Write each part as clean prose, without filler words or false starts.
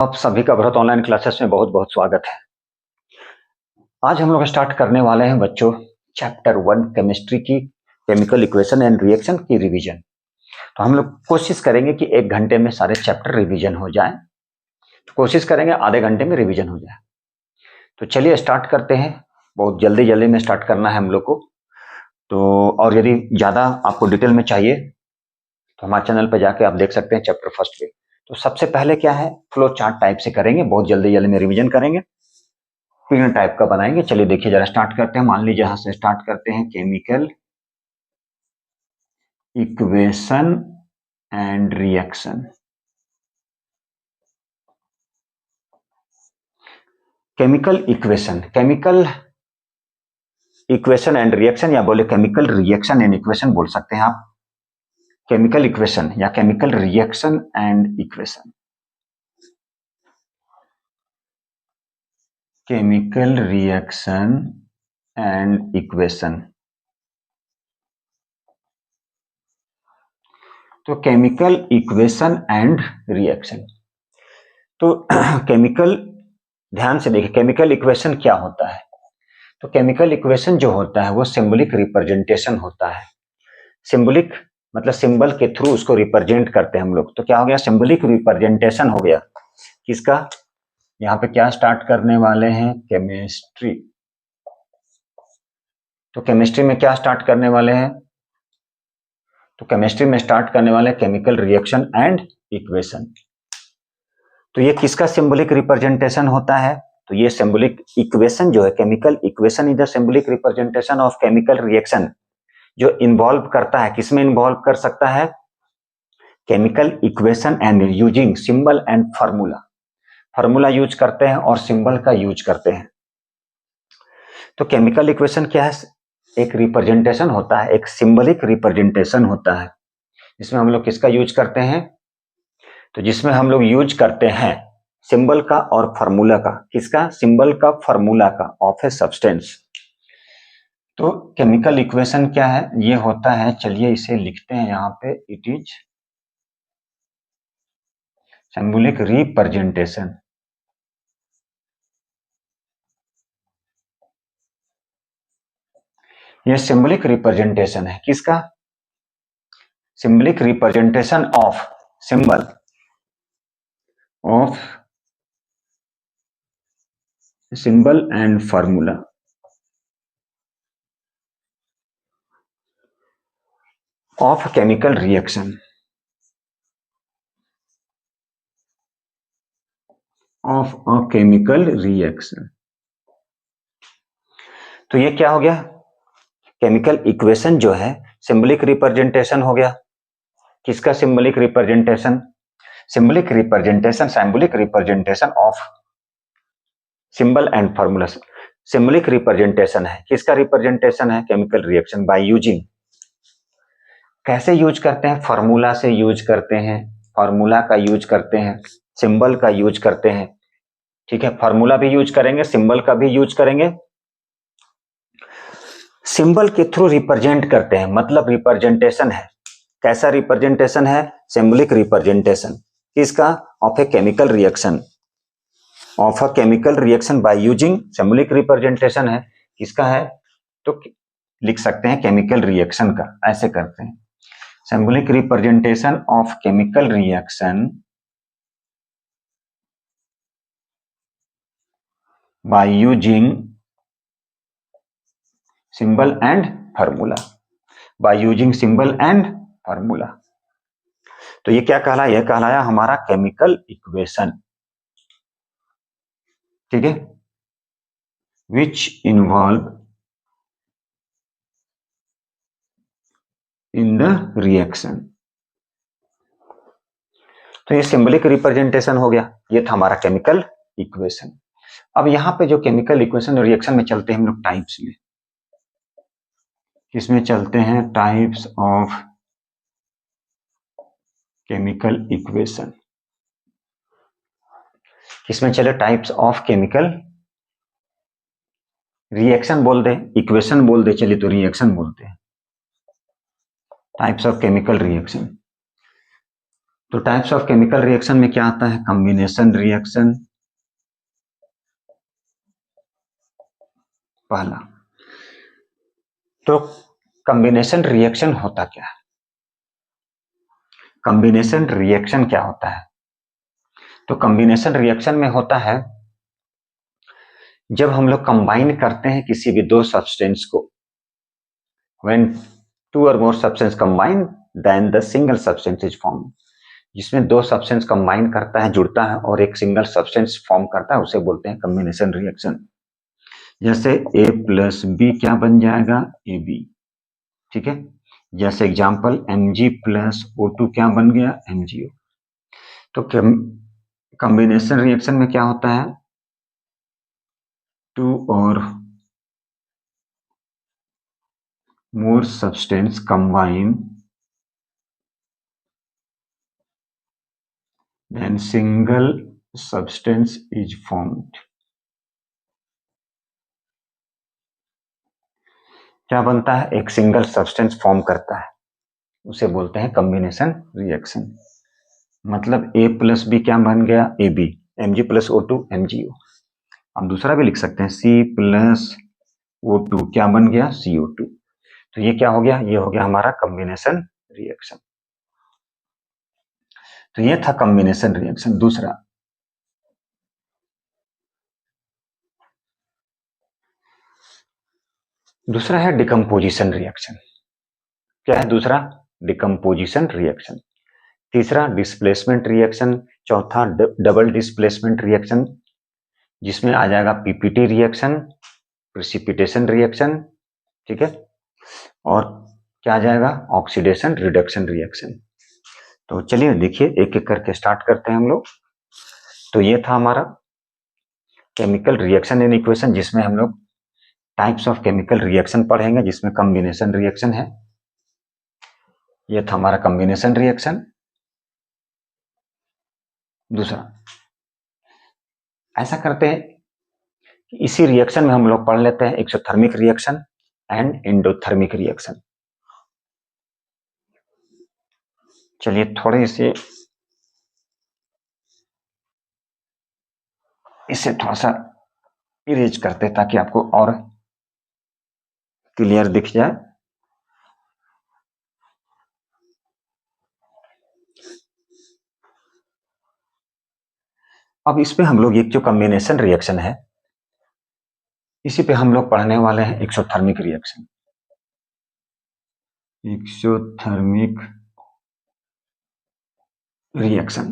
आप सभी का भारत ऑनलाइन क्लासेस में बहुत बहुत स्वागत है। आज हम लोग स्टार्ट करने वाले हैं बच्चों चैप्टर 1 केमिस्ट्री की केमिकल इक्वेशन एंड रिएक्शन की रिवीजन। तो हम लोग कोशिश करेंगे कि 1 घंटे में सारे चैप्टर रिवीजन हो जाए। कोशिश करेंगे आधे घंटे में रिवीजन हो जाए। तो चलिए स्टार्ट करते हैं। बहुत जल्दी जल्दी में स्टार्ट करना है हम लोग को। तो और यदि ज़्यादा आपको डिटेल में चाहिए तो हमारे चैनल पर जाके आप देख सकते हैं चैप्टर फर्स्ट पे। तो सबसे पहले क्या है, फ्लो चार्ट टाइप से करेंगे, बहुत जल्दी जल्दी में रिवीजन करेंगे, तीन टाइप का बनाएंगे। चलिए देखिए जरा स्टार्ट करते हैं। मान लीजिए यहां से स्टार्ट करते हैं chemical equation and reaction. Chemical equation and reaction, या बोले केमिकल रिएक्शन एंड इक्वेशन बोल सकते हैं आप। केमिकल इक्वेशन या chemical reaction and equation, chemical reaction and equation. तो केमिकल इक्वेशन एंड रिएक्शन, तो केमिकल, ध्यान से देखिए केमिकल इक्वेशन क्या होता है। तो केमिकल इक्वेशन जो होता है वो सिंबलिक रिप्रेजेंटेशन होता है। सिंबलिक मतलब सिंबल के थ्रू उसको रिप्रेजेंट करते हैं हम लोग। तो क्या हो गया, सिंबलिक रिप्रेजेंटेशन हो गया किसका। यहाँ पे क्या स्टार्ट करने वाले हैं, केमिस्ट्री। तो केमिस्ट्री में क्या स्टार्ट करने वाले हैं, तो केमिस्ट्री में स्टार्ट करने वाले केमिकल रिएक्शन एंड इक्वेशन। तो ये किसका सिंबलिक रिप्रेजेंटेशन होता है, तो ये सिंबलिक इक्वेशन जो है, chemical equation is the symbolic representation of chemical reaction, जो इन्वॉल्व करता है, किसमें इन्वॉल्व कर सकता है, chemical equation and using symbol and formula. Formula use करते हैं और सिंबल का यूज करते हैं। तो केमिकल इक्वेशन क्या है, एक रिप्रेजेंटेशन होता है, एक सिंबलिक रिप्रेजेंटेशन होता है, जिसमें हम लोग किसका यूज करते हैं, तो जिसमें हम लोग यूज करते हैं सिंबल का और फार्मूला का। किसका, सिंबल का, फार्मूला का, ऑफ ए सब्सटेंस। तो केमिकल इक्वेशन क्या है, ये होता है, चलिए इसे लिखते हैं यहाँ पे, इट इज सिंबलिक रिप्रेजेंटेशन। ये सिंबलिक रिप्रेजेंटेशन है किसका, symbolic representation of symbol of symbol and formula of chemical reaction, of a chemical reaction. तो ये क्या हो गया, केमिकल इक्वेशन जो है सिंबलिक रिप्रेजेंटेशन हो गया। किसका symbolic representation, symbolic representation, symbolic representation of symbol and formula. Symbolic representation है, किसका रिप्रेजेंटेशन है, केमिकल रिएक्शन, बाय यूजिंग। कैसे यूज करते हैं, फार्मूला से यूज करते हैं, फार्मूला का यूज करते हैं, सिंबल का यूज करते हैं। ठीक है, फार्मूला भी यूज करेंगे, सिंबल का भी यूज करेंगे। सिंबल के थ्रू रिप्रेजेंट करते हैं, मतलब रिप्रेजेंटेशन है। कैसा रिप्रेजेंटेशन है, सिंबलिक रिप्रेजेंटेशन किसका, of a chemical reaction, of a chemical reaction by using symbolic representation है, किसका है, तो लिख सकते हैं केमिकल रिएक्शन का। ऐसे करते हैं, symbolic representation of chemical reaction by using symbol and formula, by using symbol and formula. तो ये क्या कहलाया, यह कहलाया हमारा केमिकल इक्वेशन। ठीक है, which involve in the reaction. तो ये सिंबलिक रिप्रेजेंटेशन हो गया, ये था हमारा केमिकल इक्वेशन। अब यहां पे जो केमिकल इक्वेशन और रिएक्शन में चलते हैं हम लोग टाइप्स में, किसमें चलते हैं, टाइप्स ऑफ केमिकल इक्वेशन। किसमें चले, टाइप्स ऑफ केमिकल रिएक्शन बोल दे, इक्वेशन बोल दे, चलिए तो रिएक्शन बोलते हैं, टाइप्स ऑफ केमिकल रिएक्शन। तो टाइप्स ऑफ केमिकल रिएक्शन में क्या आता है? कॉम्बिनेशन रिएक्शन पहला। तो कॉम्बिनेशन रिएक्शन होता क्या है? कॉम्बिनेशन रिएक्शन क्या होता है? तो कॉम्बिनेशन रिएक्शन में होता है जब हम लोग कंबाइन करते हैं किसी भी दो सब्सटेंस को, when two or more substance combine then the single substance is formed, जिसमें दो सब्सटेंस कंबाइन करता है, जुड़ता है और एक सिंगल सब्सटेंस फॉर्म करता है, उसे बोलते हैं कॉम्बिनेशन रिएक्शन। जैसे A प्लस बी क्या बन जाएगा? AB। ठीक है, जैसे एग्जांपल Mg प्लस O2 क्या बन गया? MgO। तो कॉम्बिनेशन रिएक्शन में क्या होता है? To or more substance combine then single substance is formed। क्या बनता है? एक सिंगल सब्सटेंस फॉर्म करता है, उसे बोलते हैं कॉम्बिनेशन रिएक्शन। मतलब A प्लस बी क्या बन गया? AB। Mg plus O2 MgO। हम दूसरा भी लिख सकते हैं, C प्लस O2 क्या बन गया? CO2। तो ये क्या हो गया? ये हो गया हमारा कॉम्बिनेशन रिएक्शन। तो ये था कॉम्बिनेशन रिएक्शन। दूसरा है डिकम्पोजिशन रिएक्शन। क्या है दूसरा? Decomposition reaction. तीसरा डिस्प्लेसमेंट रिएक्शन। चौथा डबल डिस्प्लेसमेंट रिएक्शन, जिसमें आ जाएगा पीपीटी रिएक्शन, प्रेसिपिटेशन रिएक्शन। ठीक है, और क्या आ जाएगा? Oxidation reduction reaction. तो चलिए देखिए, एक एक करके स्टार्ट करते हैं हम लोग। तो ये था हमारा केमिकल रिएक्शन इन इक्वेशन, जिसमें हम लोग टाइप्स ऑफ केमिकल रिएक्शन पढ़ेंगे, जिसमें कॉम्बिनेशन रिएक्शन है। ये था हमारा कॉम्बिनेशन रिएक्शन। दूसरा, ऐसा करते हैं कि इसी रिएक्शन में हम लोग पढ़ लेते हैं exothermic reaction and endothermic reaction. चलिए थोड़े से इसे थोड़ा सा इरेज करते हैं ताकि आपको और क्लियर दिख जाए। अब इस पे हम लोग एक जो कॉम्बिनेशन रिएक्शन है, इसी पे हम लोग पढ़ने वाले हैं exothermic reaction. Exothermic reaction.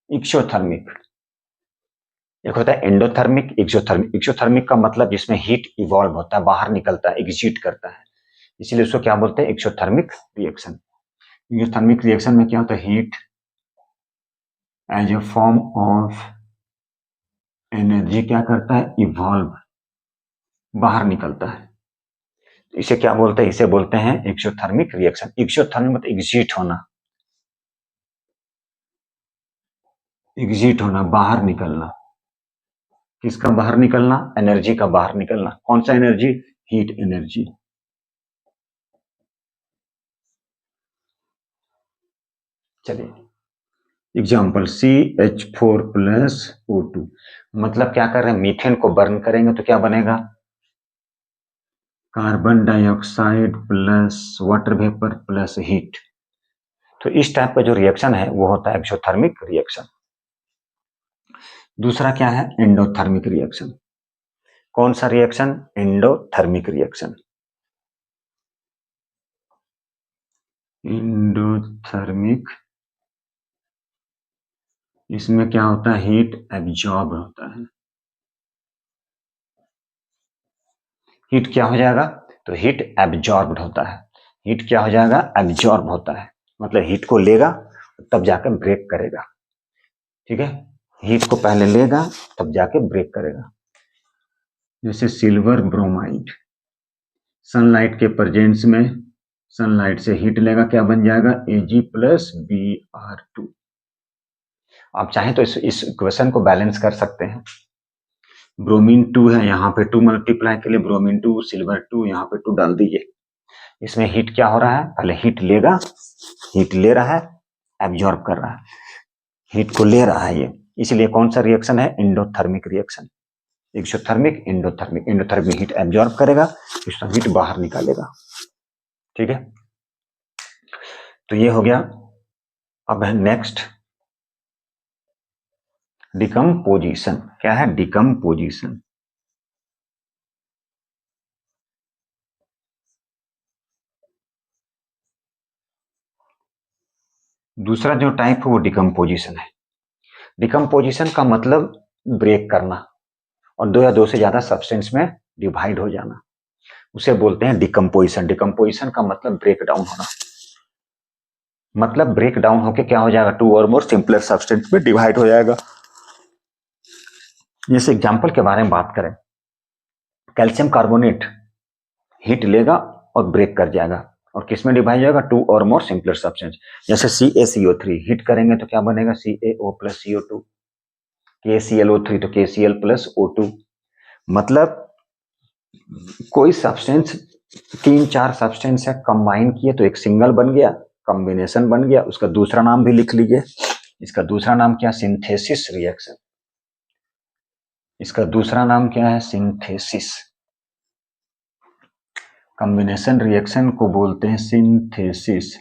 Exothermic एक होता है एंडोथर्मिक, एक्सोथर्मिक। एक्सोथर्मिक का मतलब जिसमें हीट इवॉल्व होता है, बाहर निकलता है, एग्जिट करता है, इसीलिए उसको क्या बोलते हैं? Exothermic reaction. एक्सोथर्मिक रिएक्शन में क्या होता है? Heat as a form of energy क्या करता है? इवॉल्व, बाहर निकलता है। इसे क्या बोलते हैं? इसे बोलते हैं एक्सोथर्मिक रिएक्शन। एक्सोथर्मिक मतलब एग्जिट होना, एग्जिट होना, बाहर निकलना। किसका बाहर निकलना? एनर्जी का बाहर निकलना। कौन सा एनर्जी? Heat energy. चलिए एग्जाम्पल, CH4 प्लस O2, मतलब क्या कर रहे हैं? मीथेन को बर्न करेंगे तो क्या बनेगा? Carbon dioxide plus water vapour plus heat. तो इस टाइप का जो रिएक्शन है वो होता है एक्सोथर्मिक रिएक्शन। दूसरा क्या है? Endothermic reaction. कौन सा रिएक्शन? Endothermic reaction. एंडोथर्मिक, इसमें क्या होता है? हीट एब्जॉर्ब होता है। हीट क्या हो जाएगा? तो हीट एब्जॉर्ब होता है। हीट क्या हो जाएगा? एब्जॉर्ब होता है, मतलब हीट को लेगा तब जाकर ब्रेक करेगा। ठीक है, हीट को पहले लेगा तब जाके ब्रेक करेगा। जैसे सिल्वर ब्रोमाइड, सनलाइट के प्रेजेंस में सनलाइट से हीट लेगा, क्या बन जाएगा? Ag plus Br2। आप चाहें तो इस इक्वेशन को बैलेंस कर सकते हैं। ब्रोमीन 2 है, यहाँ पे 2 मल्टीप्लाई के लिए ब्रोमीन 2, सिल्वर 2, यहाँ पे 2 डाल दीजिए। इसमें हीट क्या हो रहा है? पहले हीट लेगा, हीट ले रहा है, एब्जॉर्ब कर रहा है। हीट को ले रहा है ये, इसलिए कौन सा रिएक्शन है? Endothermic reaction. Exothermic, endothermic. Endothermic heat absorb करेगा, एक्सो हीट बाहर निकालेगा। ठीक है, तो ये हो गया। अब है नेक्स्ट डिकम्पोजिशन। क्या है? डिकम्पोजिशन। दूसरा जो टाइप है वो डिकम्पोजिशन है। डिकम्पोजिशन का मतलब ब्रेक करना और दो या दो से ज्यादा सब्सटेंस में डिवाइड हो जाना, उसे बोलते हैं डिकम्पोजिशन। डिकम्पोजिशन का मतलब ब्रेक डाउन होना। मतलब ब्रेक डाउन होके क्या हो जाएगा? To or more simpler substance में डिवाइड हो जाएगा। जैसे एग्जांपल के बारे में बात करें, कैल्शियम कार्बोनेट हीट लेगा और ब्रेक कर जाएगा और किसमें डिवाइड जाएगा? To or more simpler substance. जैसे CaCO3 हीट करेंगे तो क्या बनेगा? CaO plus CO2। KClO3 तो KCl प्लस O2। मतलब कोई सब्सटेंस, तीन चार सब्सटेंस है, कंबाइन किए तो एक सिंगल बन गया, कॉम्बिनेशन बन गया। उसका दूसरा नाम भी लिख लीजिए। इसका दूसरा नाम क्या? Synthesis reaction. इसका दूसरा नाम क्या है? सिंथेसिस। कॉम्बिनेशन रिएक्शन को बोलते हैं सिंथेसिस।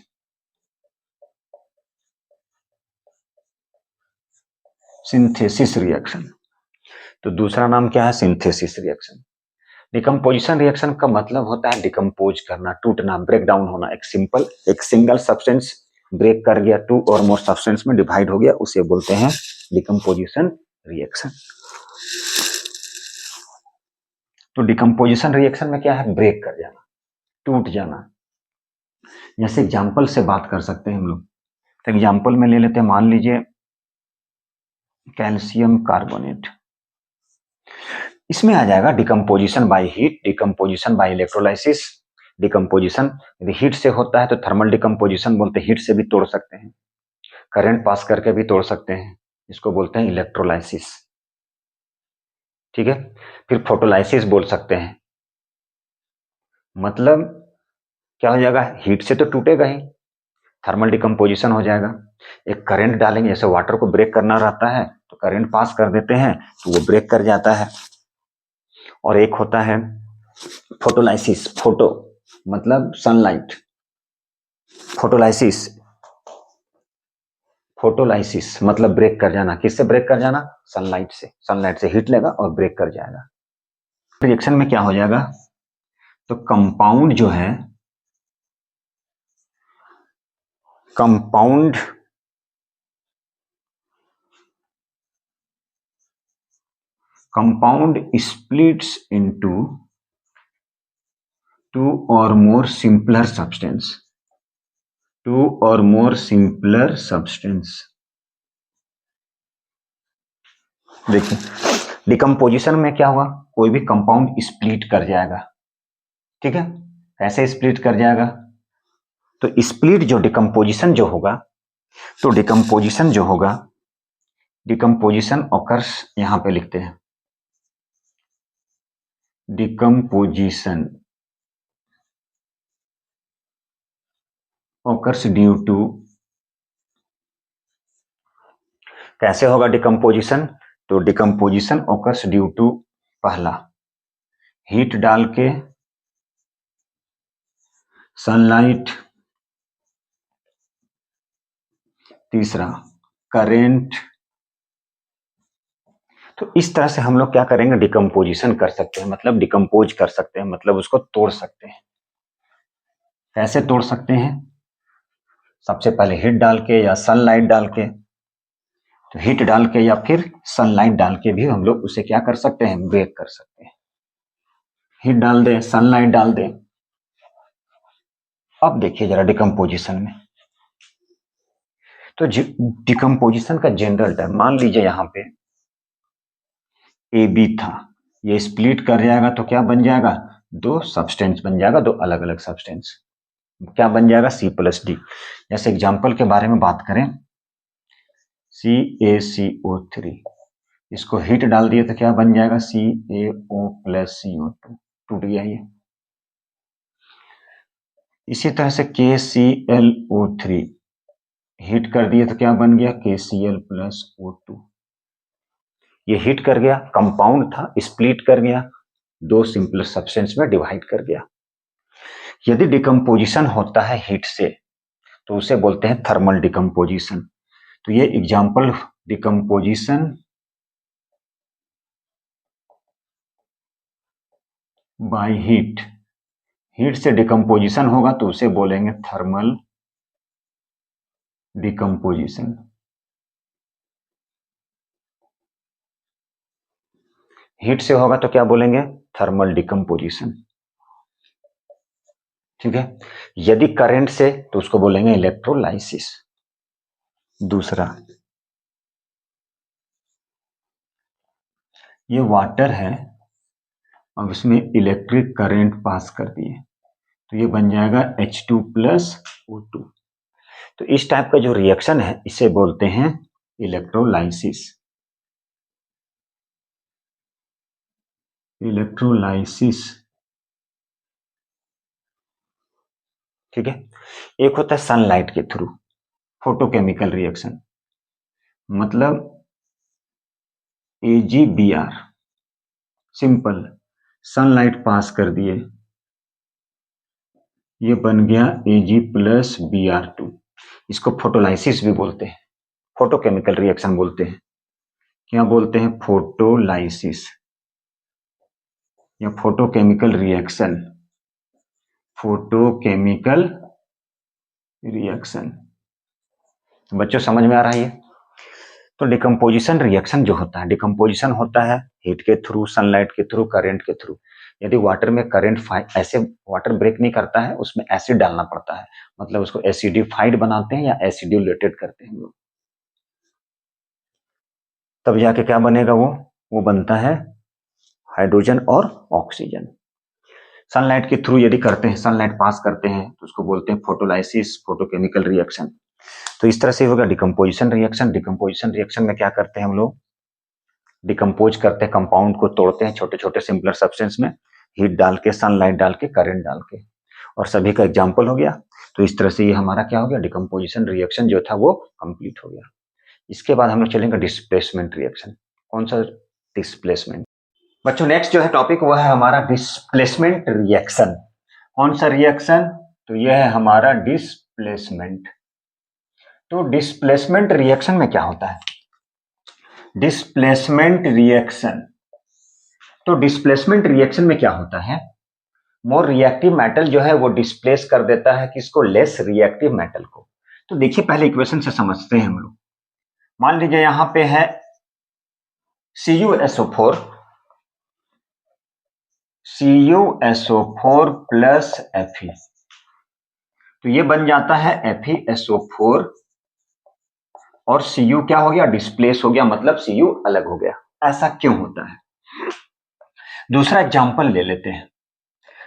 Synthesis reaction. तो दूसरा नाम क्या है? Synthesis reaction. डिकम्पोजिशन रिएक्शन का मतलब होता है डिकम्पोज करना, टूटना, ब्रेक डाउन होना। एक सिंगल सब्सटेंस ब्रेक कर गया, टू और मोर सब्सटेंस में डिवाइड हो गया, उसे बोलते हैं डिकम्पोजिशन रिएक्शन। तो डिकम्पोजिशन रिएक्शन में क्या है? ब्रेक कर जाना, टूट जाना। जैसे एग्जाम्पल से बात कर सकते हैं हम लोग। तो एग्जाम्पल में ले लेते हैं, मान लीजिए कैल्शियम कार्बोनेट। इसमें आ जाएगा decomposition by heat, decomposition by electrolysis. Decomposition यदि हीट से होता है तो थर्मल डिकम्पोजिशन बोलते हैं, हीट से भी तोड़ सकते हैं, करंट पास करके भी तोड़ सकते हैं, इसको बोलते हैं इलेक्ट्रोलाइसिस। ठीक है, फिर फोटोलाइसिस बोल सकते हैं। मतलब क्या हो जाएगा? हीट से तो टूटेगा ही, थर्मल डिकम्पोजिशन हो जाएगा। एक करंट डालेंगे, जैसे वाटर को ब्रेक करना रहता है तो करंट पास कर देते हैं तो वो ब्रेक कर जाता है। और एक होता है फोटोलाइसिस। फोटो मतलब सनलाइट। फोटोलाइसिस, फोटोलाइसिस मतलब ब्रेक कर जाना। किससे ब्रेक कर जाना? सनलाइट से। सनलाइट से हीट लेगा और ब्रेक कर जाएगा। रिएक्शन में क्या हो जाएगा? तो कंपाउंड जो है, compound compound splits into two or more simpler substance। Two or more simpler substance. देखिए डिकम्पोजिशन में क्या हुआ? कोई भी कंपाउंड स्प्लिट कर जाएगा। ठीक है, कैसे स्प्लिट कर जाएगा? तो स्प्लिट जो डिकम्पोजिशन जो होगा, तो डिकम्पोजिशन जो होगा, डिकम्पोजिशन ऑकर्स, यहां पे लिखते हैं डिकम्पोजिशन ऑकर्स ड्यू टू। कैसे होगा डिकम्पोजिशन? तो डिकम्पोजिशन ऑकर्स ड्यू टू, पहला हीट डाल के, सनलाइट, तीसरा करेंट। तो इस तरह से हम लोग क्या करेंगे? डिकम्पोजिशन कर सकते हैं, मतलब डिकम्पोज कर सकते हैं, मतलब उसको तोड़ सकते हैं। कैसे तोड़ सकते हैं? सबसे पहले हीट डाल के या सनलाइट डाल के। तो हीट डाल के या फिर सनलाइट डाल के भी हम लोग उसे क्या कर सकते हैं? ब्रेक कर सकते हैं। हीट डाल दे, सनलाइट डाल दे। अब देखिए जरा डिकम्पोजिशन में, तो डिकम्पोजिशन का जनरल टर्म, मान लीजिए यहां पे ए बी था, ये स्प्लिट कर जाएगा तो क्या बन जाएगा? दो सब्सटेंस बन जाएगा, दो अलग अलग सब्सटेंस। क्या बन जाएगा? C+D। जैसे एग्जांपल के बारे में बात करें, CaCO3, इसको हीट डाल दिए तो क्या बन जाएगा? CaO plus CO2। टूट गया ये। इसी तरह से KClO3, हीट कर दिए तो क्या बन गया, KCl प्लस O2। ये हीट कर गया, कंपाउंड था, स्प्लिट कर गया, दो सिंपल सब्सटेंस में डिवाइड कर गया। यदि डिकम्पोजिशन होता है हीट से तो उसे बोलते हैं थर्मल डिकम्पोजिशन। तो ये example, decomposition by heat, heat से डिकम्पोजिशन होगा तो उसे बोलेंगे थर्मल डिकम्पोजिशन। हीट से होगा तो क्या बोलेंगे, थर्मल डिकम्पोजिशन। ठीक है। यदि करंट से तो उसको बोलेंगे इलेक्ट्रोलाइसिस। दूसरा, ये वाटर है, अब इसमें इलेक्ट्रिक करंट पास कर दिए तो ये बन जाएगा H2 प्लस O2। तो इस टाइप का जो रिएक्शन है इसे बोलते हैं इलेक्ट्रोलाइसिस। इलेक्ट्रोलाइसिस, ठीक है। एक होता है सनलाइट के थ्रू फोटोकेमिकल रिएक्शन, मतलब AgBr, सिंपल, सनलाइट पास कर दिए, ये बन गया Ag प्लस Br2। इसको फोटोलाइसिस भी बोलते हैं, फोटोकेमिकल रिएक्शन बोलते हैं। क्या बोलते हैं, फोटोलाइसिस या फोटोकेमिकल रिएक्शन, फोटोकेमिकल रिएक्शन। बच्चों समझ में आ रहा है ये? तो डिकम्पोजिशन रिएक्शन जो होता है, डिकम्पोजिशन होता है हीट के थ्रू, सनलाइट के थ्रू, करंट के थ्रू। यदि वाटर में करंट ऐसे वाटर ब्रेक नहीं करता है, उसमें एसिड डालना पड़ता है, मतलब उसको एसिडिफाइड बनाते हैं या एसिड्यूलेटेड करते हैं लोग, तब जाके क्या बनेगा, वो बनता है हाइड्रोजन और ऑक्सीजन। सनलाइट के थ्रू यदि करते हैं, सनलाइट पास करते हैं तो उसको बोलते हैं फोटोलाइसिस, फोटोकेमिकल रिएक्शन। तो इस तरह से होगा डिकम्पोजिशन रिएक्शन। डिकम्पोजिशन रिएक्शन में क्या करते हैं हम लोग, डिकम्पोज करते हैं, कंपाउंड को तोड़ते हैं छोटे छोटे सिंपलर सब्सटेंस में, हीट डाल के, सनलाइट डाल के, करंट डाल के, और सभी का एग्जाम्पल हो गया। तो इस तरह से ये हमारा क्या हो गया, डिकम्पोजिशन रिएक्शन जो था वो कंप्लीट हो गया। इसके बाद हम लोग चलेंगे डिस्प्लेसमेंट रिएक्शन। कौन सा, डिस्प्लेसमेंट। बच्चों नेक्स्ट जो है टॉपिक वो है हमारा डिस्प्लेसमेंट रिएक्शन। कौन सा रिएक्शन, तो यह है हमारा डिस्प्लेसमेंट। तो डिस्प्लेसमेंट रिएक्शन में क्या होता है, डिस्प्लेसमेंट रिएक्शन, तो डिस्प्लेसमेंट रिएक्शन में क्या होता है, मोर रिएक्टिव मेटल जो है वो डिस्प्लेस कर देता है किसको, लेस रिएक्टिव मेटल को। तो देखिए पहले इक्वेशन से समझते हैं हम लोग। मान लीजिए यहां पे है CuSO4, CuSO4 प्लस Fe, तो ये बन जाता है FeSO4 और Cu क्या हो गया, डिस्प्लेस हो गया, मतलब Cu अलग हो गया। ऐसा क्यों होता है, दूसरा एग्जांपल ले लेते हैं।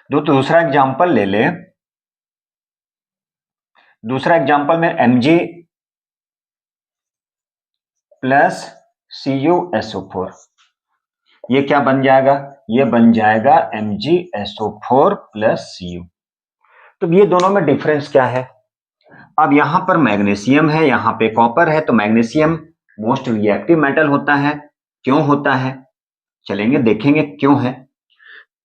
दूसरा एग्जांपल ले ले, दूसरा एग्जांपल में Mg प्लस CuSO4, ये क्या बन जाएगा, ये बन जाएगा MgSO4 प्लस Cu। तो ये दोनों में डिफरेंस क्या है, अब यहां पर मैग्नीशियम है, यहां पे कॉपर है, तो मैग्नीशियम मोस्ट रिएक्टिव मेटल होता है। क्यों होता है, चलेंगे देखेंगे क्यों है।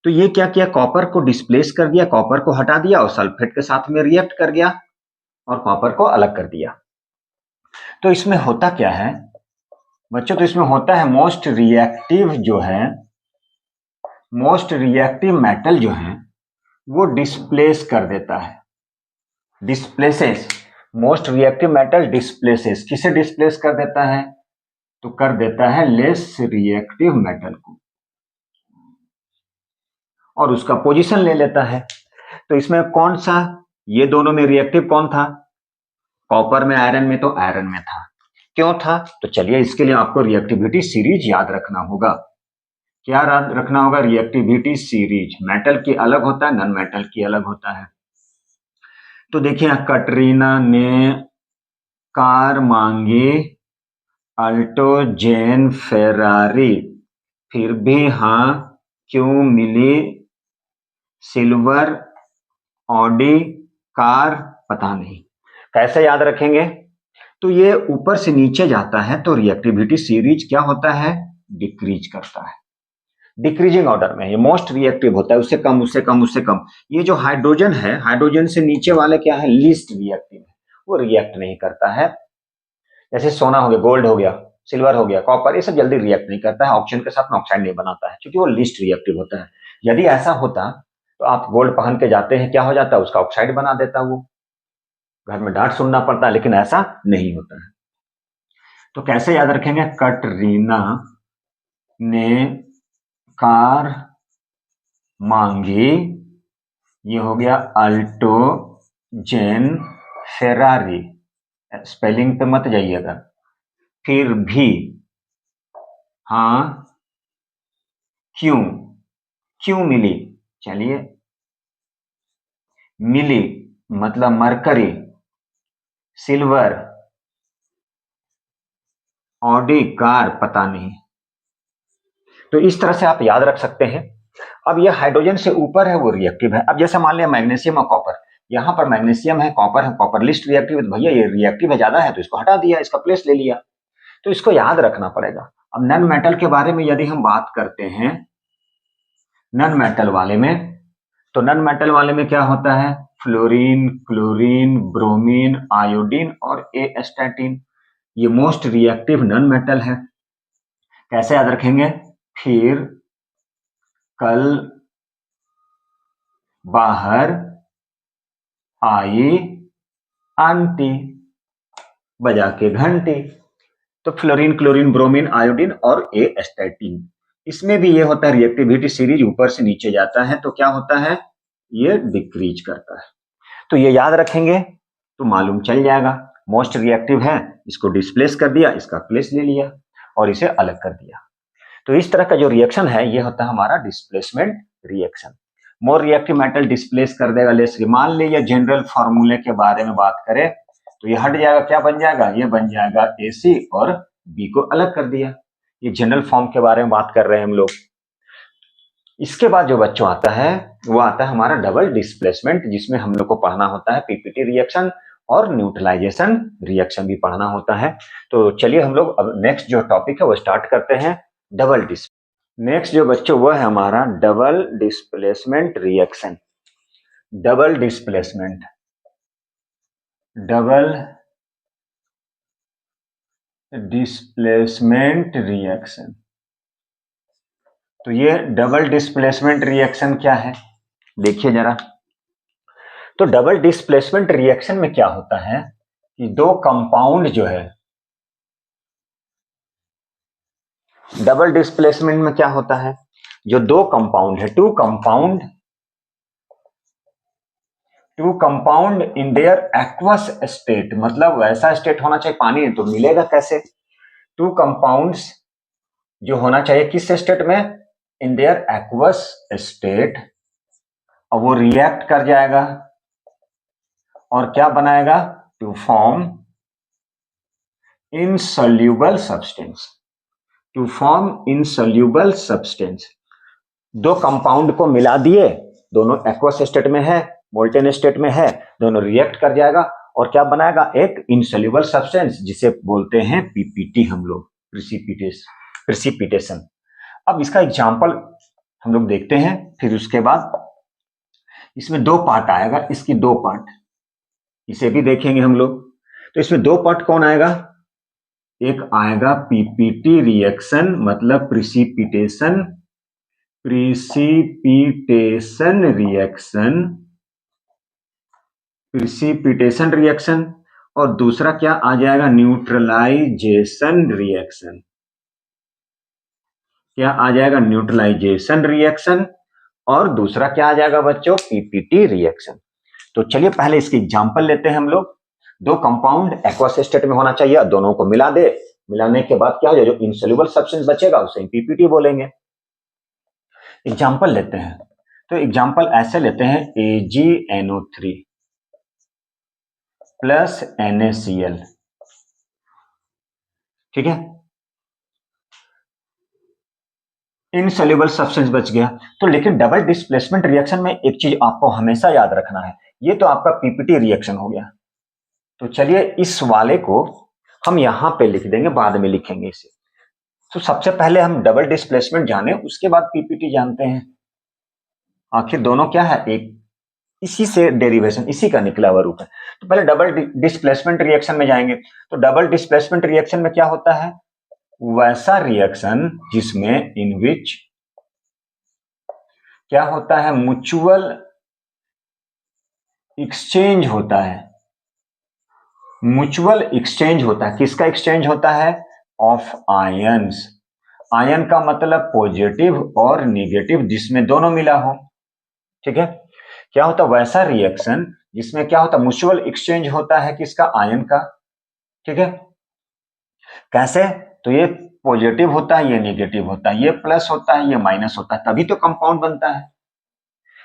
तो ये क्या किया, कॉपर को डिस्प्लेस कर दिया, कॉपर को हटा दिया और सल्फेट के साथ में रिएक्ट कर गया और कॉपर को अलग कर दिया। तो इसमें होता क्या है बच्चों, तो इसमें होता है मोस्ट रिएक्टिव जो है, मोस्ट रिएक्टिव मेटल जो है वो डिस्प्लेस कर देता है, displaces, most reactive metal displaces, किसे डिस्प्लेस कर देता है, तो कर देता है लेस रिएक्टिव मेटल को और उसका पोजीशन ले लेता है। तो इसमें कौन सा, ये दोनों में रिएक्टिव कौन था, कॉपर में आयरन में, तो आयरन में था। क्यों था, तो चलिए इसके लिए आपको रिएक्टिविटी सीरीज याद रखना होगा। क्या याद रखना होगा, रिएक्टिविटी सीरीज, मेटल की अलग होता है, नॉन मेटल की अलग होता है। तो देखिए कटरीना ने कार मांगी अल्टो जेन फेरारी, फिर भी हां क्यों मिली सिल्वर ऑडी कार, पता नहीं। कैसे याद रखेंगे, तो ये ऊपर से नीचे जाता है तो रिएक्टिविटी सीरीज क्या होता है, डिक्रीज करता है, डिक्रीजिंग ऑर्डर में ये मोस्ट रिएक्टिव होता है, उससे कम उससे कम उससे कम। ये जो हाइड्रोजन है, हाइड्रोजन से नीचे वाले क्या है, लीस्ट रिएक्टिव है, वो रिएक्ट नहीं करता है। जैसे सोना हो गया, गोल्ड हो गया, सिल्वर हो गया, कॉपर, ये सब जल्दी रिएक्ट नहीं करता है, ऑक्सीजन के साथ में ऑक्साइड नहीं बनाता है, क्योंकि वो लीस्ट रिएक्टिव होता है। यदि ऐसा होता तो आप गोल्ड पहन के जाते हैं, क्या हो जाता है, उसका ऑक्साइड बना देता, वो घर में डांट सुनना पड़ता है, लेकिन ऐसा नहीं होता है। तो कैसे याद रखेंगे, कटरीना ने कार मांगी, ये हो गया अल्टो जेन फेरारी, स्पेलिंग पे मत जाइएगा, फिर भी हाँ क्यों, क्यों मिली, चलिए मिली मतलब मरकरी, सिल्वर, ऑडी कार पता नहीं। तो इस तरह से आप याद रख सकते हैं। अब यह हाइड्रोजन से ऊपर है, वो रिएक्टिव है। अब जैसे मान लिया मैग्नीशियम और कॉपर, यहां पर मैग्नीशियम है, कॉपर लिस्ट रिएक्टिव है, भैया ये रिएक्टिव है ज्यादा है तो इसको हटा दिया, इसका प्लेस ले लिया, तो इसको याद रखना पड़ेगा। अब नन मेटल के बारे में यदि हम बात करते हैं, नन मेटल वाले में, तो नन मेटल वाले में क्या होता है, फ्लोरीन, क्लोरीन, ब्रोमीन, आयोडीन और एस्टेटिन, ये मोस्ट रिएक्टिव नन मेटल है। कैसे याद रखेंगे, फिर कल बाहर आई आंटी, बजा के घंटी। तो फ्लोरीन, क्लोरीन, ब्रोमीन, आयोडीन और एस्टेटिन, इसमें भी ये होता है रिएक्टिविटी सीरीज ऊपर से नीचे जाता है, तो क्या होता है, ये डिक्रीज करता है। तो ये याद रखेंगे तो मालूम चल जाएगा, मोस्ट रिएक्टिव है, इसको डिस्प्लेस कर दिया, इसका प्लेस ले लिया और इसे अलग कर दिया। तो इस तरह का जो रिएक्शन है ये होता है हमारा displacement reaction. More reactive metal displace कर देगा लेस। मान लीजिए जनरल फॉर्मूले के बारे में बात करें तो ये हट जाएगा, क्या बन जाएगा, ये बन जाएगा AC और B को अलग कर दिया। ये जनरल फॉर्म के बारे में बात कर रहे हैं हम लोग। इसके बाद जो बच्चों आता है वो आता है हमारा डबल डिस्प्लेसमेंट, जिसमें हम लोग को पढ़ना होता है PPT रिएक्शन और न्यूट्रलाइजेशन रिएक्शन भी पढ़ना होता है। तो चलिए हम लोग अब नेक्स्ट जो टॉपिक है वो स्टार्ट करते हैं, डबल डिस्प्लेसमेंट। नेक्स्ट जो बच्चों वो है हमारा double displacement reaction. Double displacement, double displacement reaction. तो ये डबल डिस्प्लेसमेंट रिएक्शन क्या है, देखिए जरा। तो डबल डिस्प्लेसमेंट रिएक्शन में क्या होता है कि दो कंपाउंड जो है, डबल डिस्प्लेसमेंट में क्या होता है, जो दो कंपाउंड है, two compound in their aqueous state, मतलब वैसा स्टेट होना चाहिए, पानी तो मिलेगा कैसे, टू कंपाउंड्स जो होना चाहिए किस स्टेट में, इन देयर एक्वस स्टेट, और वो रिएक्ट कर जाएगा और क्या बनाएगा, to form insoluble substance, to form insoluble substance. दो कंपाउंड को मिला दिए, दोनों एक्वस स्टेट में है, मोल्टेन स्टेट में है, दोनों रिएक्ट कर जाएगा और क्या बनाएगा, एक इनसोल्यूबल सब्सटेंस, जिसे बोलते हैं PPT हम लोग, प्रिसिपिटेशन। अब इसका एग्जांपल हम लोग देखते हैं, फिर उसके बाद इसमें दो पार्ट आएगा, इसकी दो पार्ट, इसे भी देखेंगे हम लोग। तो इसमें दो पार्ट कौन आएगा, एक आएगा PPT रिएक्शन, मतलब प्रिसिपिटेशन रिएक्शन, और दूसरा क्या आ जाएगा, न्यूट्रलाइजेशन रिएक्शन। क्या आ जाएगा, न्यूट्रलाइजेशन रिएक्शन, और दूसरा क्या आ जाएगा बच्चों, PPT रिएक्शन। तो चलिए पहले इसकी एग्जांपल लेते हैं हम लोग। दो कंपाउंड एक्वस स्टेट में होना चाहिए, दोनों को मिला दे, मिलाने के बाद क्या हो जाए, जो इनसोल्यूबल सब्सटेंस बचेगा उसे PPT बोलेंगे। एग्जांपल लेते हैं, तो एग्जांपल ऐसे लेते हैं, AgNO3 प्लस NaCl, ठीक है, इनसोल्यूबल सब्सटेंस बच गया। तो लेकिन डबल डिस्प्लेसमेंट रिएक्शन में एक चीज आपको हमेशा याद रखना है, ये तो आपका PPT रिएक्शन हो गया। तो चलिए इस वाले को हम यहां पे लिख देंगे, बाद में लिखेंगे इसे। तो सबसे पहले हम डबल डिस्प्लेसमेंट जाने, उसके बाद पीपीटी जानते हैं। आखिर दोनों क्या है, एक इसी से डेरिवेशन, इसी का निकला हुआ रूप है। तो पहले डबल डिस्प्लेसमेंट रिएक्शन में जाएंगे। तो डबल डिस्प्लेसमेंट रिएक्शन में क्या होता है, वैसा रिएक्शन जिसमें इन विच क्या होता है, म्यूचुअल एक्सचेंज होता है। म्यूचुअल एक्सचेंज होता है, किसका एक्सचेंज होता है, ऑफ आयंस। आयन का मतलब पॉजिटिव और निगेटिव, जिसमें दोनों मिला हो। ठीक है, क्या होता है, वैसा रिएक्शन जिसमें क्या होता है, म्यूचुअल एक्सचेंज होता है किसका, आयन का। ठीक है, कैसे, तो ये पॉजिटिव होता है, ये नेगेटिव होता है, ये प्लस होता है, ये माइनस होता है, तभी तो कंपाउंड बनता है।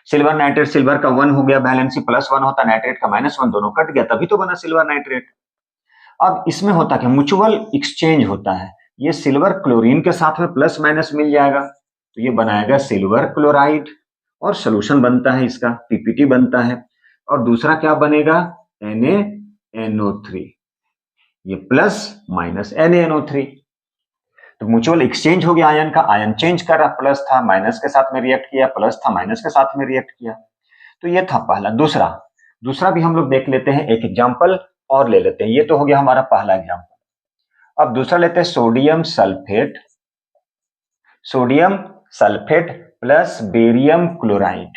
सिल्वर नाइट्रेट, सिल्वर का 1 हो गया, वैलेंसी +1 होता, नाइट्रेट का -1, दोनों कट गया, तभी तो बना सिल्वर नाइट्रेट। अब इसमें होता क्या, म्यूचुअल एक्सचेंज होता है। ये सिल्वर क्लोरीन के साथ में प्लस माइनस मिल जाएगा, तो ये बनाएगा सिल्वर क्लोराइड, और सोल्यूशन बनता है इसका, पीपीटी बनता है। और दूसरा क्या बनेगा, NaNO3, ये प्लस माइनस NaNO3। तो म्यूचुअल एक्सचेंज हो गया आयन का, आयन चेंज कर रहा, प्लस था माइनस के साथ में रिएक्ट किया, प्लस था माइनस के साथ में रिएक्ट किया। तो ये था पहला। दूसरा भी हम लोग देख लेते हैं, एक एग्जांपल और ले लेते हैं। ये तो हो गया हमारा पहला एग्जांपल। अब दूसरा लेते हैं, sodium sulphate, sodium sulphate plus barium chloride.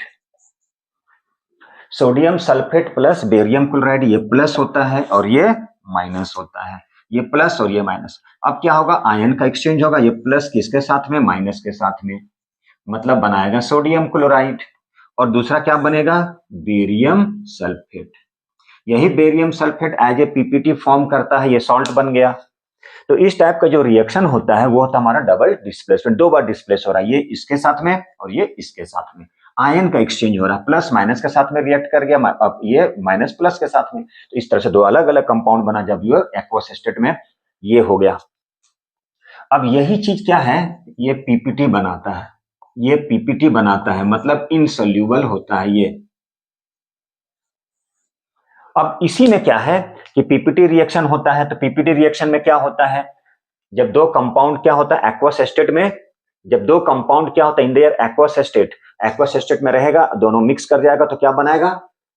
Sodium sulphate plus barium chloride, ये प्लस होता है और ये माइनस होता है, ये प्लस और ये माइनस। अब क्या होगा, आयन का एक्सचेंज होगा, ये प्लस किसके साथ में, माइनस के साथ में, मतलब बनाएगा सोडियम क्लोराइड। और दूसरा क्या बनेगा, बेरियम सल्फेट। यही barium sulphate as a ppt form करता है, ये सॉल्ट बन गया। तो इस टाइप का जो रिएक्शन होता है वो होता है हमारा डबल डिस्प्लेसमेंट, 2 बार डिस्प्लेस हो रहा है, ये इसके साथ में और ये इसके साथ में, आयन का एक्सचेंज हो रहा है, प्लस माइनस के साथ में रिएक्ट कर गया, अब ये माइनस प्लस के साथ में। तो इस तरह से 2 अलग अलग कंपाउंड बना, जब ये एक्वस स्टेट में ये हो गया। अब यही चीज क्या है, ये पीपीटी बनाता है, ये पीपीटी बनाता है, मतलब इनसोल्यूबल होता है ये। अब इसी में क्या है कि पीपीटी रिएक्शन होता है, तो पीपीटी रिएक्शन में क्या होता है, जब दो कंपाउंड क्या होता है एक्वस स्टेट में, जब दो कंपाउंड क्या होता है इन देयर एक्वस स्टेट में रहेगा, दोनों मिक्स कर जाएगा, तो क्या बनाएगा,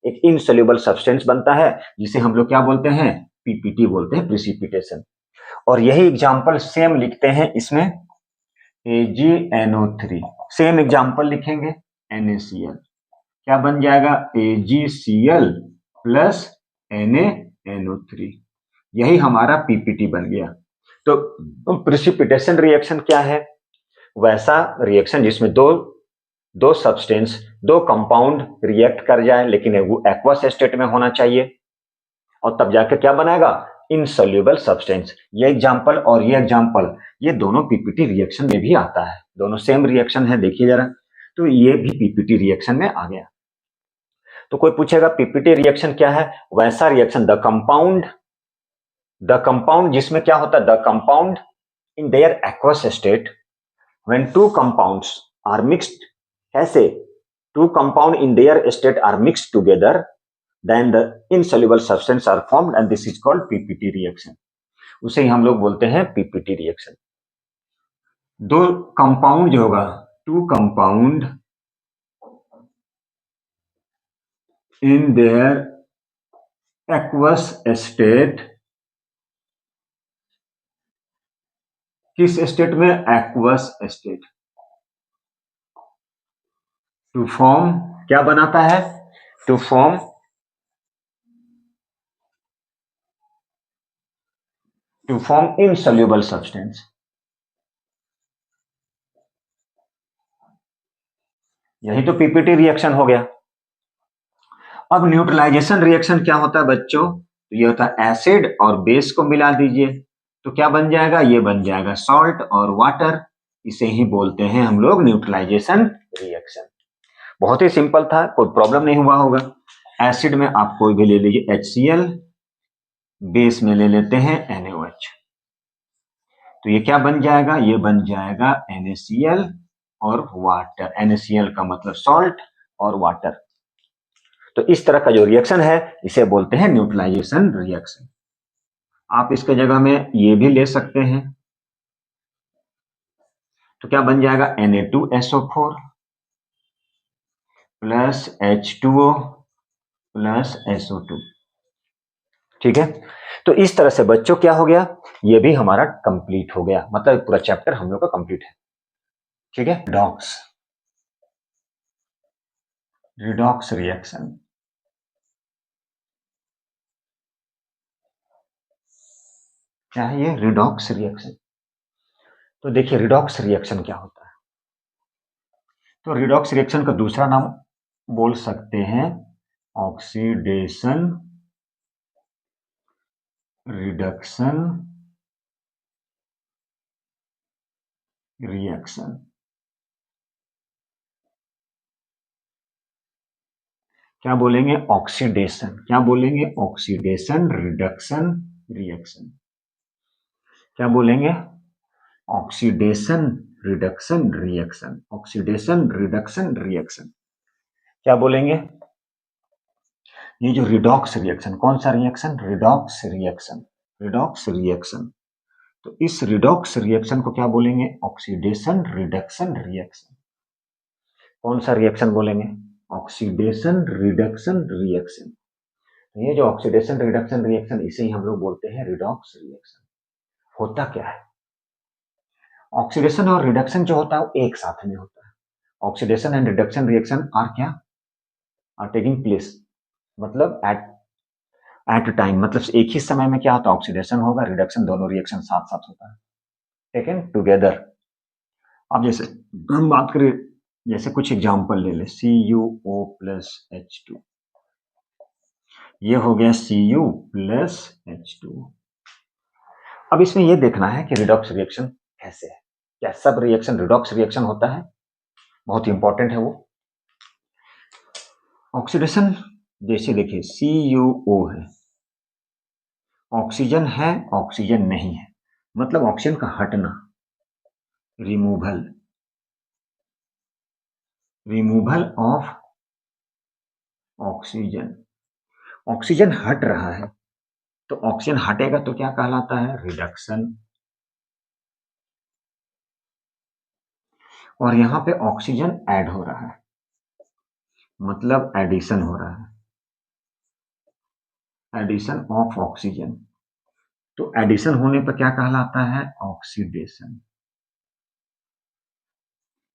एक इनसोल्यूबल सब्सटेंस बनता है, जिसे हम लोग क्या बोलते हैं, पीपीटी बोलते हैं, प्रिसिपिटेशन। और यही एग्जांपल सेम लिखते हैं इसमें, AgNO3, सेम एग्जांपल लिखेंगे, NaCl, क्या बन जाएगा, AgCl प्लस NaNO3, यही हमारा पीपीटी बन गया। तो प्रिसिपिटेशन रिएक्शन क्या है, वैसा रिएक्शन जिसमें दो सब्सटेंस, दो कंपाउंड रिएक्ट कर जाए, लेकिन वो एक्वस स्टेट में होना चाहिए, और तब जाकर क्या बनाएगा, इनसोल्यूबल सब्सटेंस। ये एग्जांपल और ये एग्जांपल, ये दोनों पीपीटी रिएक्शन में भी आता है, दोनों सेम रिएक्शन है, देखिए जरा। तो ये भी पीपीटी रिएक्शन में आ गया। तो कोई पूछेगा पीपीटी रिएक्शन क्या है, वैसा रिएक्शन, द कंपाउंड जिसमें क्या होता है, the compound in their aqueous state when two compounds are mixed, कैसे, two compound in their state are mixed together, then the insoluble substance are formed and this is called PPT reaction, उसे ही हम लोग बोलते हैं PPT reaction। दो compound जो होगा, two compound in their aqueous state, किस स्टेट में, एक्वस स्टेट, टू फॉर्म, क्या बनाता है, टू फॉर्म इनसोल्यूबल सब्सटेंस। यही तो पीपीटी रिएक्शन हो गया। अब न्यूट्रलाइजेशन रिएक्शन क्या होता है बच्चों, तो ये होता है एसिड और बेस को मिला दीजिए, तो क्या बन जाएगा, ये बन जाएगा सॉल्ट और वाटर, इसे ही बोलते हैं हम लोग न्यूट्रलाइजेशन रिएक्शन। बहुत ही सिंपल था, कोई प्रॉब्लम नहीं हुआ होगा। एसिड में आप कोई भी ले लीजिए HCl, बेस में ले लेते हैं NaOH, तो ये क्या बन जाएगा, ये बन जाएगा NaCl और वाटर, NaCl का मतलब सॉल्ट और वाटर। तो इस तरह का जो रिएक्शन है इसे बोलते हैं न्यूट्रलाइजेशन रिएक्शन। आप इसके जगह में ये भी ले सकते हैं, तो क्या बन जाएगा Na2SO4 plus H2O plus SO2। ठीक है, तो इस तरह से बच्चों क्या हो गया, ये भी हमारा कंप्लीट हो गया, मतलब पूरा चैप्टर हम लोग का कंप्लीट है। ठीक है, रिडॉक्स रिएक्शन। क्या है ये रिडॉक्स रिएक्शन? तो देखिए रिडॉक्स रिएक्शन क्या होता है। तो रिडॉक्स रिएक्शन का दूसरा नाम बोल सकते हैं ऑक्सीडेशन रिडक्शन रिएक्शन। क्या बोलेंगे, ऑक्सीडेशन। क्या बोलेंगे, ऑक्सीडेशन रिडक्शन रिएक्शन। क्या बोलेंगे, oxidation reduction reaction. Oxidation reduction reaction. क्या बोलेंगे, ये जो रिडॉक्स रिएक्शन, कौन सा reaction, redox reaction. Redox reaction, तो इस रिडॉक्स रिएक्शन को क्या बोलेंगे, ऑक्सीडेशन रिडक्शन रिएक्शन। कौन सा रिएक्शन बोलेंगे, ऑक्सीडेशन रिडक्शन रिएक्शन। ये जो ऑक्सीडेशन रिडक्शन रिएक्शन, इसे ही हम लोग बोलते हैं रिडॉक्स रिएक्शन। होता क्या है, ऑक्सीडेशन और रिडक्शन जो होता है वो एक साथ में होता है। Oxidation and reduction reaction are क्या, आर टेकिंग प्लेस, मतलब एट टाइम, मतलब एक ही समय में क्या होता है, ऑक्सीडेशन होगा, रिडक्शन, दोनों रिएक्शन साथ साथ होता है, टेकन टुगेदर। अब जैसे हम बात करें, जैसे कुछ एग्जांपल ले ले, CuO प्लस H2, ये हो गया Cu प्लस H2। अब इसमें यह देखना है कि रिडॉक्स रिएक्शन कैसे है, क्या सब रिएक्शन रिडॉक्स रिएक्शन होता है, बहुत इंपॉर्टेंट है वो। ऑक्सीडेशन जैसे देखिए CuO है, ऑक्सीजन है, ऑक्सीजन नहीं है, मतलब ऑक्सीजन का हटना, removal, removal of oxygen. Oxygen हट रहा है, तो ऑक्सीजन हटेगा तो क्या कहलाता है, रिडक्शन। और यहां पे ऑक्सीजन ऐड हो रहा है, मतलब एडिशन हो रहा है, एडिशन ऑफ ऑक्सीजन। तो एडिशन होने पर क्या कहलाता है, ऑक्सीडेशन।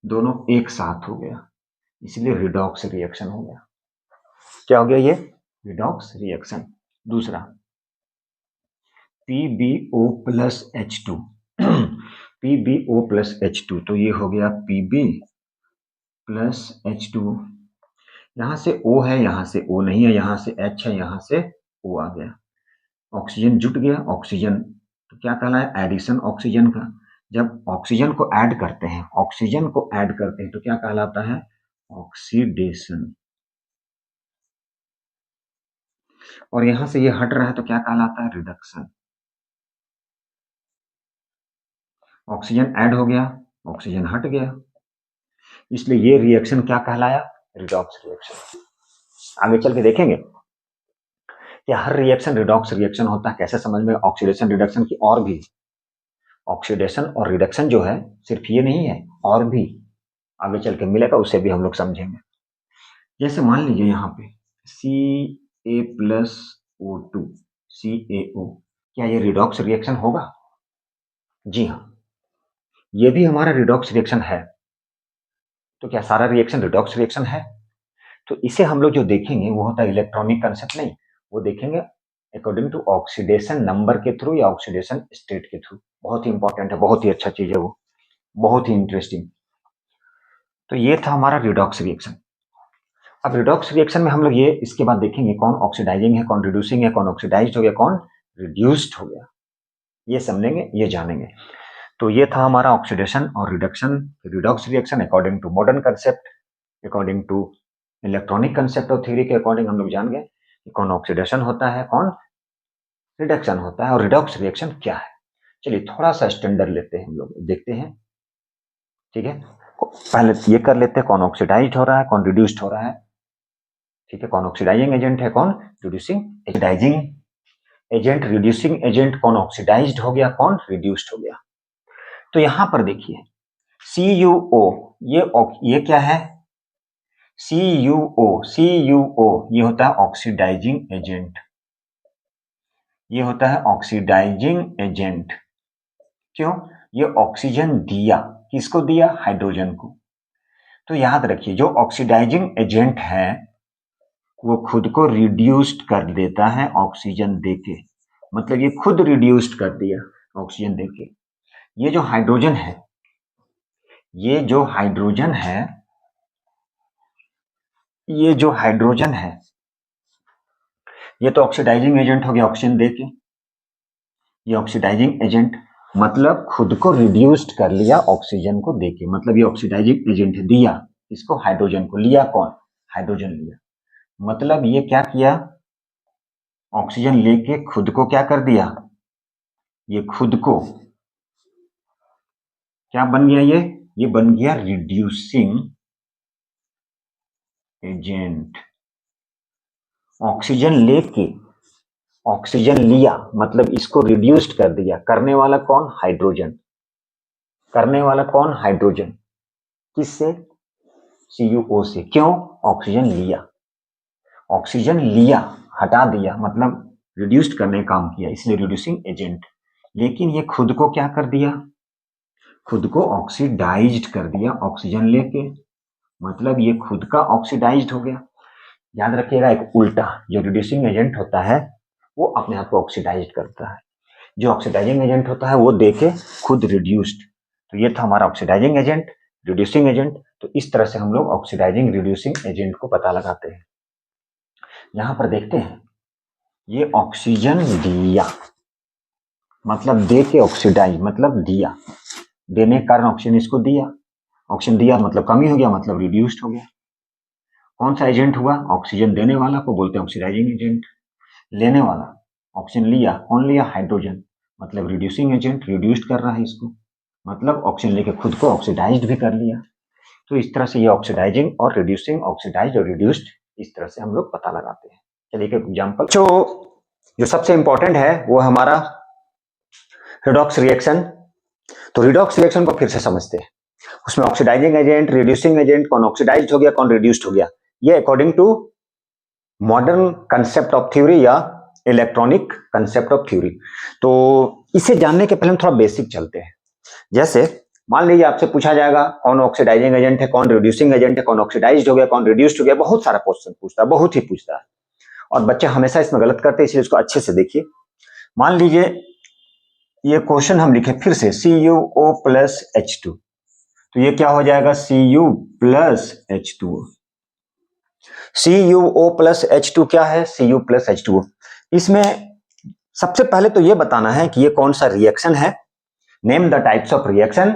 दोनों एक साथ हो गया, इसलिए रिडॉक्स रिएक्शन हो गया। क्या हो गया ये, रिडॉक्स रिएक्शन। दूसरा PbO plus H2, PbO plus H2, तो ये हो गया Pb प्लस H2। यहां से O है, यहां से O नहीं है, यहां से H है, यहां से O आ गया, ऑक्सीजन जुट गया, ऑक्सीजन, तो क्या कहला है, एडिशन ऑक्सीजन का। जब ऑक्सीजन को ऐड करते हैं, ऑक्सीजन को ऐड करते हैं तो क्या कहलाता है, ऑक्सीडेशन। और यहां से ये हट रहा है तो क्या कहलाता है, रिडक्शन। ऑक्सीजन ऐड हो गया, ऑक्सीजन हट गया, इसलिए ये रिएक्शन क्या कहलाया, रिडॉक्स रिएक्शन। आगे चल के देखेंगे कि हर रिएक्शन रिडॉक्स रिएक्शन होता है, कैसे समझ में, ऑक्सीडेशन रिडक्शन की और भी, ऑक्सीडेशन और रिडक्शन जो है सिर्फ ये नहीं है, और भी आगे चल के मिलेगा, उसे भी हम लोग समझेंगे। जैसे मान लीजिए यहाँ पे Ca प्लस O2, CaO, क्या ये रिडॉक्स रिएक्शन होगा, जी हाँ, ये भी हमारा रिडॉक्स रिएक्शन है। तो क्या सारा रिएक्शन रिडॉक्स रिएक्शन है, तो इसे हम लोग जो देखेंगे वो होता है इलेक्ट्रॉनिक कंसेप्ट, नहीं, वो देखेंगे अकॉर्डिंग टू ऑक्सीडेशन नंबर के थ्रू या ऑक्सीडेशन स्टेट के थ्रू। बहुत ही इंपॉर्टेंट है, बहुत ही अच्छा चीज है वो, बहुत ही इंटरेस्टिंग। तो ये था हमारा रिडॉक्स रिएक्शन। अब रिडॉक्स रिएक्शन में हम लोग ये इसके बाद देखेंगे कौन ऑक्सीडाइजिंग है, कौन रिड्यूसिंग है, कौन ऑक्सीडाइज्ड हो गया, कौन रिड्यूस्ड हो गया, ये समझेंगे, ये जानेंगे। तो ये था हमारा ऑक्सीडेशन और reduction, redox reaction according to modern concept, according to electronic concept और थ्योरी के अकॉर्डिंग हम लोग जान गए कि कौन ऑक्सीडेशन होता है, कौन रिडक्शन होता है, और रिडॉक्स रिएक्शन क्या है। चलिए थोड़ा सा स्टैंडर्ड लेते हैं, हम लोग देखते हैं, ठीक है। पहले ये कर लेते हैं, कौन ऑक्सीडाइज्ड हो रहा है, कौन रिड्यूस्ड हो रहा है, ठीक है। कौन ऑक्सीडाइजिंग एजेंट है, कौन reducing, oxidising agent, reducing agent, कौन ऑक्सीडाइज्ड हो गया, कौन रिड्यूस्ड हो गया। तो यहां पर देखिए CuO, ये क्या है, CuO ये होता है ऑक्सीडाइजिंग एजेंट, ये होता है ऑक्सीडाइजिंग एजेंट। क्यों, ये ऑक्सीजन दिया, किसको दिया, हाइड्रोजन को। तो याद रखिए जो ऑक्सीडाइजिंग एजेंट है वो खुद को रिड्यूस्ड कर देता है ऑक्सीजन देके, मतलब ये खुद रिड्यूस्ड कर दिया ऑक्सीजन देके। ये जो हाइड्रोजन है, ये जो हाइड्रोजन है, ये जो हाइड्रोजन है, ये तो ऑक्सीडाइजिंग एजेंट हो गया ऑक्सीजन देके। ये ऑक्सीडाइजिंग एजेंट मतलब खुद को रिड्यूस्ड कर लिया ऑक्सीजन को देके, मतलब ये ऑक्सीडाइजिंग एजेंट दिया इसको, हाइड्रोजन को। लिया कौन, हाइड्रोजन लिया, मतलब ये क्या किया, ऑक्सीजन लेके खुद को क्या कर दिया, ये खुद को क्या बन गया, ये बन गया रिड्यूसिंग एजेंट। ऑक्सीजन लेके, ऑक्सीजन लिया मतलब इसको रिड्यूस्ड कर दिया, करने वाला कौन, हाइड्रोजन, करने वाला कौन, हाइड्रोजन, किससे, CuO से। क्यों, ऑक्सीजन लिया, ऑक्सीजन लिया हटा दिया मतलब रिड्यूस्ड करने का काम किया, इसलिए रिड्यूसिंग एजेंट। लेकिन ये खुद को क्या कर दिया, खुद को ऑक्सीडाइज्ड कर दिया ऑक्सीजन लेके, मतलब ये खुद का ऑक्सीडाइज्ड हो गया। याद रखिएगा एक उल्टा, जो रिड्यूसिंग एजेंट होता है वो अपने आप को ऑक्सीडाइज्ड करता है, जो ऑक्सीडाइजिंग एजेंट होता है वो देके खुद रिड्यूस्ड। तो ये था हमारा ऑक्सीडाइजिंग एजेंट, रिड्यूसिंग एजेंट। तो इस तरह से हम लोग ऑक्सीडाइजिंग रिड्यूसिंग एजेंट को पता लगाते हैं। यहां पर देखते हैं ये ऑक्सीजन दिया मतलब दे के ऑक्सीडाइज मतलब दिया, देने के कारण ऑक्सीजन इसको दिया, ऑक्सीजन दिया मतलब कमी हो गया मतलब रिड्यूस्ड हो गया। कौन सा एजेंट हुआ, ऑक्सीजन देने वाला को बोलते हैं ऑक्सीडाइजिंग एजेंट, लेने वाला ऑक्सीजन लिया, कौन लिया, हाइड्रोजन, मतलब रिड्यूसिंग एजेंट, रिड्यूस्ड कर रहा है इसको, मतलब ऑक्सीजन लेके खुद को ऑक्सीडाइज्ड भी कर लिया। तो इस तरह से ये ऑक्सीडाइजिंग और रिड्यूसिंग, ऑक्सीडाइज्ड और रिड्यूस्ड, इस तरह से हम लोग पता लगाते हैं। चलिए एक एग्जांपल, जो सबसे इंपॉर्टेंट है वो हमारा रिडॉक्स रिएक्शन। तो रिडॉक्स रिएक्शन को फिर से समझते हैं। उसमें ऑक्सीडाइजिंग एजेंट, रिड्यूसिंग एजेंट, कौन ऑक्सीडाइज्ड हो गया, कौन रिड्यूस्ड हो गया, ये according to modern concept of theory या इलेक्ट्रॉनिक कंसेप्ट ऑफ थ्योरी। तो इसे जानने के पहले हम थोड़ा बेसिक चलते हैं। जैसे मान लीजिए आपसे पूछा जाएगा कौन ऑक्सीडाइजिंग एजेंट है, कौन रिड्यूसिंग एजेंट है, कौन ऑक्सीडाइज्ड हो गया, कौन रिड्यूस्ड हो गया, बहुत सारा क्वेश्चन पूछता है, बहुत ही पूछता है, और बच्चे हमेशा इसमें गलत करते हैं, इसलिए इसको अच्छे से देखिए। मान लीजिए ये क्वेश्चन हम लिखे फिर से CuO प्लस H2, तो ये क्या हो जाएगा, Cu plus H2O। CuO plus H2 क्या है, Cu प्लस H2O। इसमें सबसे पहले तो ये बताना है कि ये कौन सा रिएक्शन है। Name the types of reaction,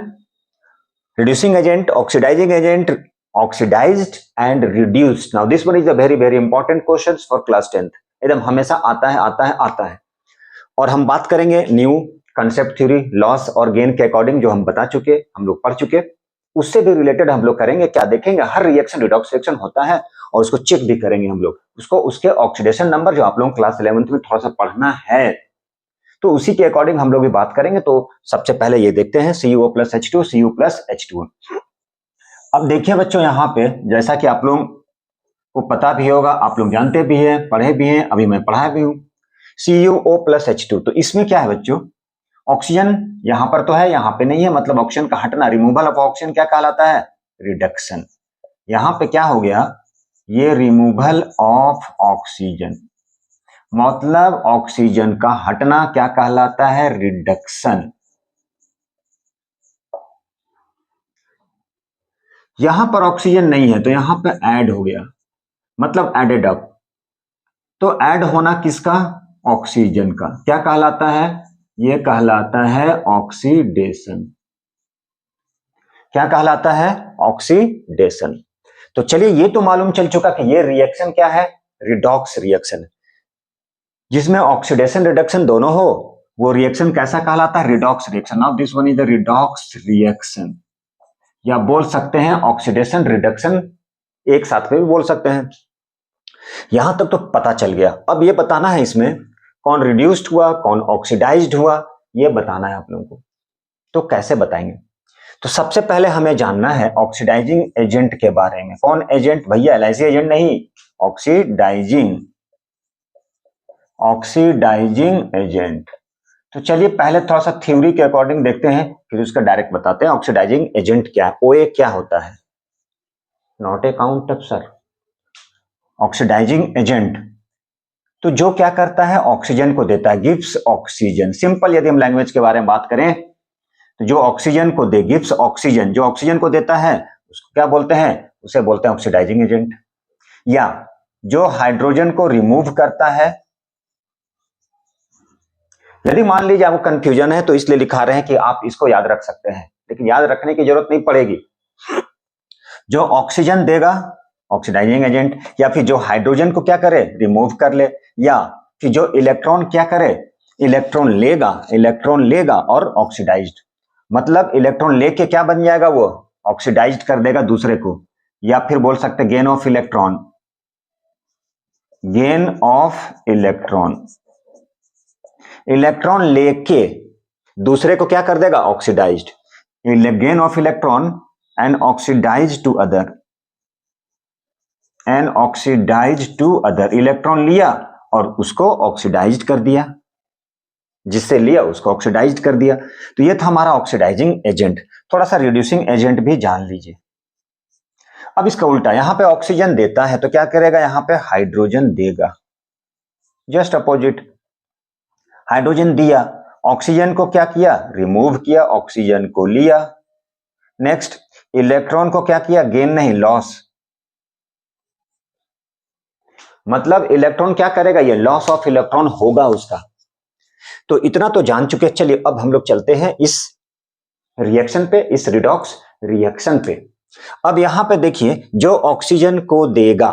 reducing agent, oxidising agent, oxidised and reduced. Now this one is a very very important question for class 10th, एकदम हमेशा आता है आता है आता है। और हम बात करेंगे न्यू कंसेप्ट थ्योरी, लॉस और गेन के अकॉर्डिंग, जो हम बता चुके, हम लोग पढ़ चुके, उससे भी रिलेटेड हम लोग करेंगे। क्या देखेंगे, हर रिएक्शन रिडॉक्स रिएक्शन होता है और उसको चेक भी करेंगे हम लोग, उसको उसके ऑक्सीडेशन नंबर जो आप लोगों क्लास 11th में थोड़ा सा पढ़ना है, तो उसी के अकॉर्डिंग हम लोग भी बात करेंगे। तो सबसे पहले ये देखते हैं CuO plus H2, Cu plus H2O। अब देखिए बच्चों, यहाँ पे जैसा कि आप लोग को पता भी होगा, आप लोग जानते भी हैं, पढ़े भी हैं, अभी मैं पढ़ा भी हूं, CuO प्लस H2। तो इसमें क्या है बच्चों, ऑक्सीजन यहां पर तो है, यहां पे नहीं है, मतलब ऑक्सीजन का हटना, रिमूवल ऑफ ऑक्सीजन क्या कहलाता है, रिडक्शन। यहां पे क्या हो गया, ये रिमूवल ऑफ ऑक्सीजन, मतलब ऑक्सीजन का हटना क्या कहलाता है, रिडक्शन। यहां पर ऑक्सीजन नहीं है तो यहां पे ऐड हो गया, मतलब एडेड अप। तो ऐड होना किसका, ऑक्सीजन का, क्या कहलाता है, ये कहलाता है ऑक्सीडेशन। क्या कहलाता है, ऑक्सीडेशन। तो चलिए ये तो मालूम चल चुका कि ये रिएक्शन क्या है, रिडॉक्स रिएक्शन, जिसमें ऑक्सीडेशन रिडक्शन दोनों हो, वो रिएक्शन कैसा कहलाता है, redox reaction. Now this one is the redox reaction, या बोल सकते हैं ऑक्सीडेशन रिडक्शन, एक साथ में भी बोल सकते हैं। यहां तक तो पता चल गया। अब ये बताना है इसमें कौन रिड्यूस्ड हुआ, कौन ऑक्सीडाइज्ड हुआ, ये बताना है आप लोगों को। तो कैसे बताएंगे? तो सबसे पहले हमें जानना है ऑक्सीडाइजिंग एजेंट के बारे में। कौन एजेंट भैया? एलआईसी एजेंट नहीं, ऑक्सीडाइजिंग एजेंट। तो चलिए पहले थोड़ा सा थ्योरी के अकॉर्डिंग देखते हैं, फिर उसका डायरेक्ट बताते हैं ऑक्सीडाइजिंग एजेंट क्या है। ओए क्या होता है? Not a count sir. Oxidising agent तो जो क्या करता है, ऑक्सीजन को देता है, गिव्स ऑक्सीजन। सिंपल यदि हम लैंग्वेज के बारे में बात करें तो जो ऑक्सीजन को दे, गिव्स ऑक्सीजन, जो ऑक्सीजन को देता है उसको क्या बोलते हैं? उसे बोलते हैं ऑक्सीडाइजिंग एजेंट। या जो हाइड्रोजन को रिमूव करता है, यदि मान लीजिए आपको कंफ्यूजन है तो इसलिए लिखा रहे हैं कि आप इसको याद रख सकते हैं, लेकिन याद रखने की जरूरत नहीं पड़ेगी। जो ऑक्सीजन देगा ऑक्सीडाइजिंग एजेंट, या फिर जो हाइड्रोजन को क्या करे, रिमूव कर ले, या फिर जो इलेक्ट्रॉन क्या करे, इलेक्ट्रॉन लेगा और ऑक्सीडाइज्ड, मतलब इलेक्ट्रॉन लेके क्या बन जाएगा, वो ऑक्सीडाइज्ड कर देगा दूसरे को। या फिर बोल सकते गेन ऑफ इलेक्ट्रॉन, इलेक्ट्रॉन लेके दूसरे को क्या कर देगा, oxidised. Gain of electron and oxidise to other, electron लिया और उसको ऑक्सीडाइज्ड कर दिया, जिससे लिया उसको ऑक्सीडाइज्ड कर दिया। तो ये था हमारा ऑक्सीडाइजिंग एजेंट। थोड़ा सा रिड्यूसिंग एजेंट भी जान लीजिए। अब इसका उल्टा, यहां पे ऑक्सीजन देता है तो क्या करेगा, यहां पे हाइड्रोजन देगा, जस्ट अपोजिट। हाइड्रोजन दिया, ऑक्सीजन को क्या किया, रिमूव किया, ऑक्सीजन को लिया। नेक्स्ट, इलेक्ट्रॉन को क्या किया, गेन नहीं, लॉस। मतलब इलेक्ट्रॉन क्या करेगा, ये लॉस ऑफ इलेक्ट्रॉन होगा उसका। तो इतना तो जान चुके। चलिए अब हम लोग चलते हैं इस रिएक्शन पे, इस रिडॉक्स रिएक्शन पे। अब यहां पे देखिए, जो ऑक्सीजन को देगा,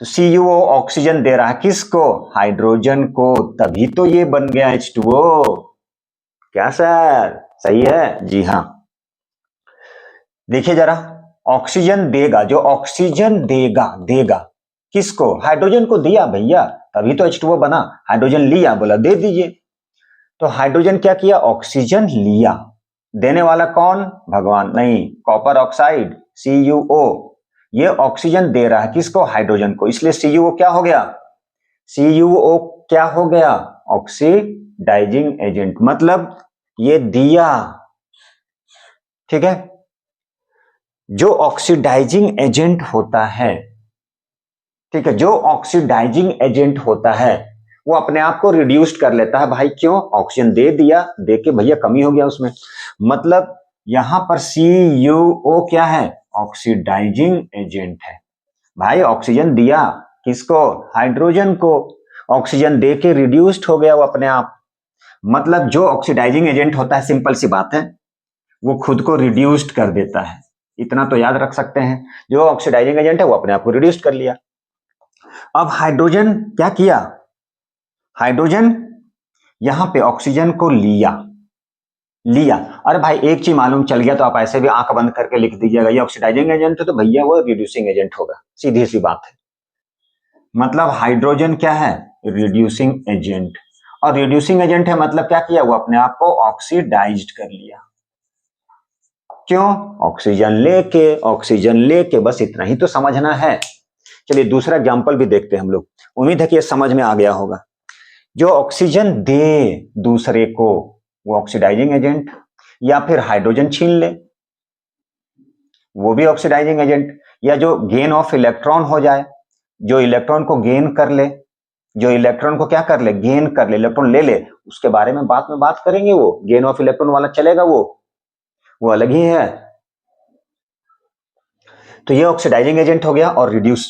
तो CuO ऑक्सीजन दे रहा है किसको, हाइड्रोजन को, तभी तो ये बन गया H2O। क्या सर, सही है? जी हां। देखिए जरा, ऑक्सीजन देगा, जो ऑक्सीजन देगा किसको, हाइड्रोजन को दिया भैया, तभी तो H2O बना। हाइड्रोजन लिया, बोला दे दीजिए, तो हाइड्रोजन क्या किया, ऑक्सीजन लिया। देने वाला कौन, भगवान नहीं, कॉपर ऑक्साइड CuO। ये ऑक्सीजन दे रहा है किसको, हाइड्रोजन को, इसलिए CuO क्या हो गया, ऑक्सीडाइजिंग एजेंट, मतलब ये दिया। ठीक है, जो ऑक्सीडाइजिंग एजेंट होता है, ठीक है, जो ऑक्सीडाइजिंग एजेंट होता है वो अपने आप को रिड्यूस्ड कर लेता है। भाई क्यों, ऑक्सीजन दे दिया, दे के भैया कमी हो गया उसमें, मतलब यहां पर CuO क्या है, ऑक्सीडाइजिंग एजेंट है। भाई ऑक्सीजन दिया किसको, हाइड्रोजन को, ऑक्सीजन दे के रिड्यूस्ड हो गया वो अपने आप। मतलब जो ऑक्सीडाइजिंग एजेंट होता है, सिंपल सी बात है, वो खुद को रिड्यूस्ड कर देता है। इतना तो याद रख सकते हैं, जो ऑक्सीडाइजिंग एजेंट है वो अपने आप को रिड्यूस्ड कर लिया। अब हाइड्रोजन क्या किया, हाइड्रोजन यहां पे ऑक्सीजन को लिया। अरे भाई एक चीज मालूम चल गया तो आप ऐसे भी आंख बंद करके लिख दीजिएगा, ये ऑक्सीडाइजिंग एजेंट है तो भैया वो रिड्यूसिंग एजेंट होगा, सीधी सी बात है। मतलब हाइड्रोजन क्या है, रिड्यूसिंग एजेंट, और रिड्यूसिंग एजेंट है मतलब क्या किया, वो अपने आप को ऑक्सीडाइज्ड कर लिया। क्यों, ऑक्सीजन लेके, बस इतना ही तो समझना है। चलिए दूसरा एग्जांपल भी देखते हैं हम लोग, उम्मीद है कि ये समझ में आ गया होगा। जो ऑक्सीजन दे दूसरे को, वो ऑक्सीडाइजिंग एजेंट, या फिर हाइड्रोजन छीन ले, वो भी ऑक्सीडाइजिंग एजेंट, या जो गेन ऑफ इलेक्ट्रॉन हो जाए, जो इलेक्ट्रॉन को गेन कर ले, जो इलेक्ट्रॉन को क्या कर ले, गेन कर ले, इलेक्ट्रॉन ले ले, उसके बारे में बाद में बात करेंगे। वो गेन ऑफ इलेक्ट्रॉन वाला चलेगा, वो अलग ही है। तो ये ऑक्सीडाइजिंग एजेंट हो गया और रिड्यूस,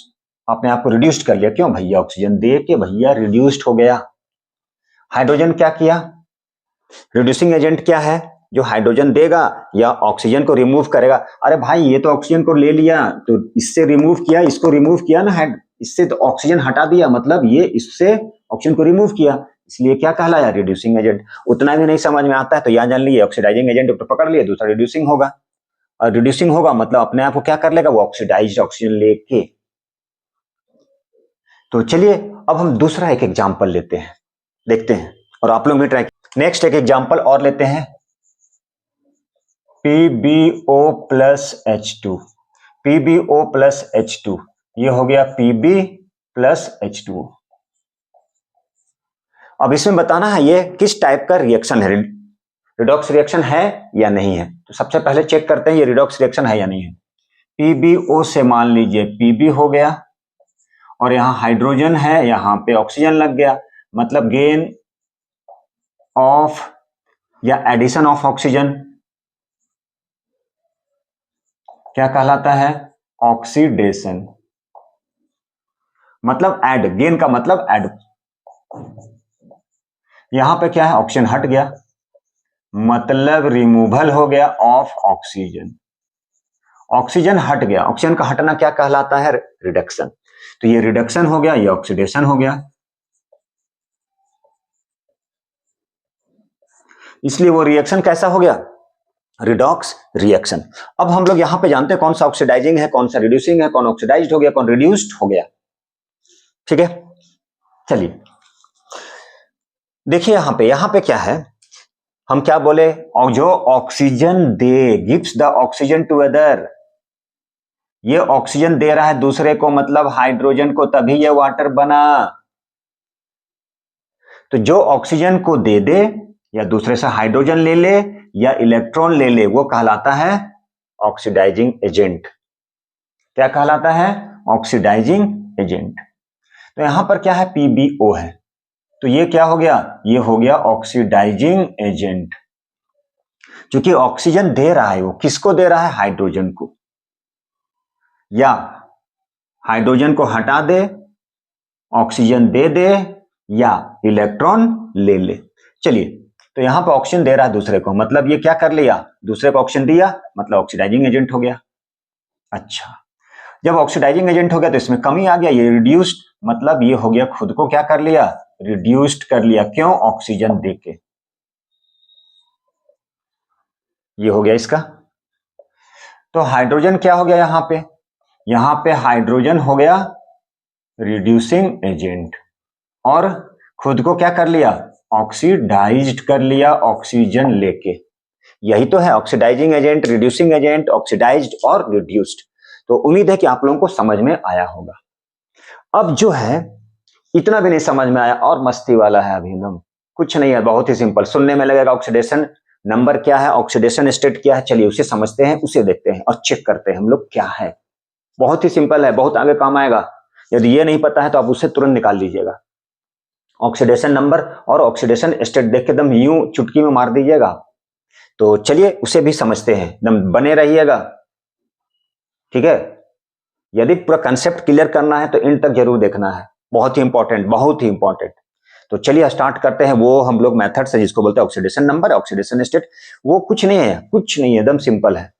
अपने आप को रिड्यूस्ड कर लिया। क्यों भैया, ऑक्सीजन दे के भैया रिड्यूस्ड हो गया। हाइड्रोजन क्या किया, रिड्यूसिंग एजेंट क्या है, जो हाइड्रोजन देगा या ऑक्सीजन को रिमूव करेगा। अरे भाई ये तो ऑक्सीजन को ले लिया, तो इससे रिमूव किया, इसको रिमूव किया ना, इससे तो ऑक्सीजन हटा दिया, मतलब ये इससे ऑक्सीजन को रिमूव किया, इसलिए क्या कहलाया, रिड्यूसिंग एजेंट। उतना भी नहीं समझ में आता है तो यहां जान लीजिए, ऑक्सीडाइजिंग एजेंट तो पकड़ लिया, दूसरा रिड्यूसिंग होगा, और रिड्यूसिंग होगा मतलब अपने आप को क्या कर लेगा, वो ऑक्सीडाइज्ड, ऑक्सीजन लेके। तो चलिए अब हम दूसरा एक एग्जाम्पल लेते हैं, देखते हैं, और आप लोग भी ट्राई। नेक्स्ट एक एग्जाम्पल और लेते हैं, PbO plus H2, PbO plus H2, ये हो गया Pb प्लस H2। अब इसमें बताना है ये किस टाइप का रिएक्शन है, रिडॉक्स रिएक्शन है या नहीं है। तो सबसे पहले चेक करते हैं ये रिडॉक्स रिएक्शन है या नहीं है। PbO से मान लीजिए Pb हो गया, और यहां हाइड्रोजन है, यहां पे ऑक्सीजन लग गया, मतलब गेन ऑफ या एडिशन ऑफ ऑक्सीजन क्या कहलाता है, ऑक्सीडेशन। मतलब ऐड, गेन का मतलब ऐड। यहां पे क्या है, ऑक्सीजन हट गया, मतलब रिमूवल हो गया ऑफ ऑक्सीजन। ऑक्सीजन हट गया, ऑक्सीजन का हटना क्या कहलाता है, रिडक्शन। तो ये रिडक्शन हो गया, ये ऑक्सीडेशन हो गया, इसलिए वो रिएक्शन कैसा हो गया, रिडॉक्स रिएक्शन। अब हम लोग यहां पे जानते हैं कौन सा ऑक्सीडाइजिंग है, कौन सा रिड्यूसिंग है, कौन ऑक्सीडाइज्ड हो गया, कौन रिड्यूस्ड हो गया। ठीक है, चलिए देखिए यहां पे क्या है, हम क्या बोले, और जो ऑक्सीजन दे, gives the oxygen to other, ये ऑक्सीजन दे रहा है दूसरे को, मतलब हाइड्रोजन को, तभी ये वाटर बना। तो जो ऑक्सीजन को दे दे, या दूसरे से हाइड्रोजन ले ले, या इलेक्ट्रॉन ले ले, वो कहलाता है ऑक्सीडाइजिंग एजेंट। क्या कहलाता है, ऑक्सीडाइजिंग एजेंट। तो यहां पर क्या है, PbO है, तो ये क्या हो गया, ये हो गया ऑक्सीडाइजिंग एजेंट। क्योंकि ऑक्सीजन दे रहा है, वो किसको दे रहा है, हाइड्रोजन को, या हाइड्रोजन को हटा दे, ऑक्सीजन दे दे, या इलेक्ट्रॉन ले ले। चलिए, तो यहां पर ऑक्सीजन दे रहा है दूसरे को, मतलब ये क्या कर लिया, दूसरे को ऑक्सीजन दिया, मतलब ऑक्सीडाइजिंग एजेंट हो गया। अच्छा, जब ऑक्सीडाइजिंग एजेंट हो गया तो इसमें कमी आ गया, ये रिड्यूस्ड, मतलब ये हो गया खुद को क्या कर लिया, रिड्यूस्ड कर लिया। क्यों, ऑक्सीजन देके, ये हो गया इसका। तो हाइड्रोजन क्या हो गया, यहां पे हाइड्रोजन हो गया रिड्यूसिंग एजेंट, और खुद को क्या कर लिया, ऑक्सीडाइज्ड कर लिया ऑक्सीजन लेके। यही तो है oxidising agent, reducing agent, oxidised और रिड्यूस्ड। तो उम्मीद है कि आप लोगों को समझ में आया होगा। अब जो है, इतना भी नहीं समझ में आया और मस्ती वाला है अभी एकदम, कुछ नहीं है, बहुत ही सिंपल। सुनने में लगेगा ऑक्सीडेशन नंबर क्या है, ऑक्सीडेशन स्टेट क्या है, चलिए उसे समझते हैं, उसे देखते हैं और चेक करते हैं हम लोग क्या है। बहुत ही सिंपल है, बहुत आगे काम आएगा। यदि ये नहीं पता है तो आप उसे तुरंत निकाल लीजिएगा। ऑक्सीडेशन नंबर और ऑक्सीडेशन स्टेट देख के एकदम यूं चुटकी में मार दीजिएगा। तो चलिए उसे भी समझते हैं, एकदम बने रहिएगा। ठीक है, यदि पूरा कंसेप्ट क्लियर करना है तो इन तक जरूर देखना है, बहुत ही इंपॉर्टेंट, बहुत ही इंपॉर्टेंट। तो चलिए स्टार्ट करते हैं। वो हम लोग मेथड से जिसको बोलते हैं ऑक्सीडेशन नंबर, ऑक्सीडेशन स्टेट, वो कुछ नहीं है, कुछ नहीं है, एकदम सिंपल है।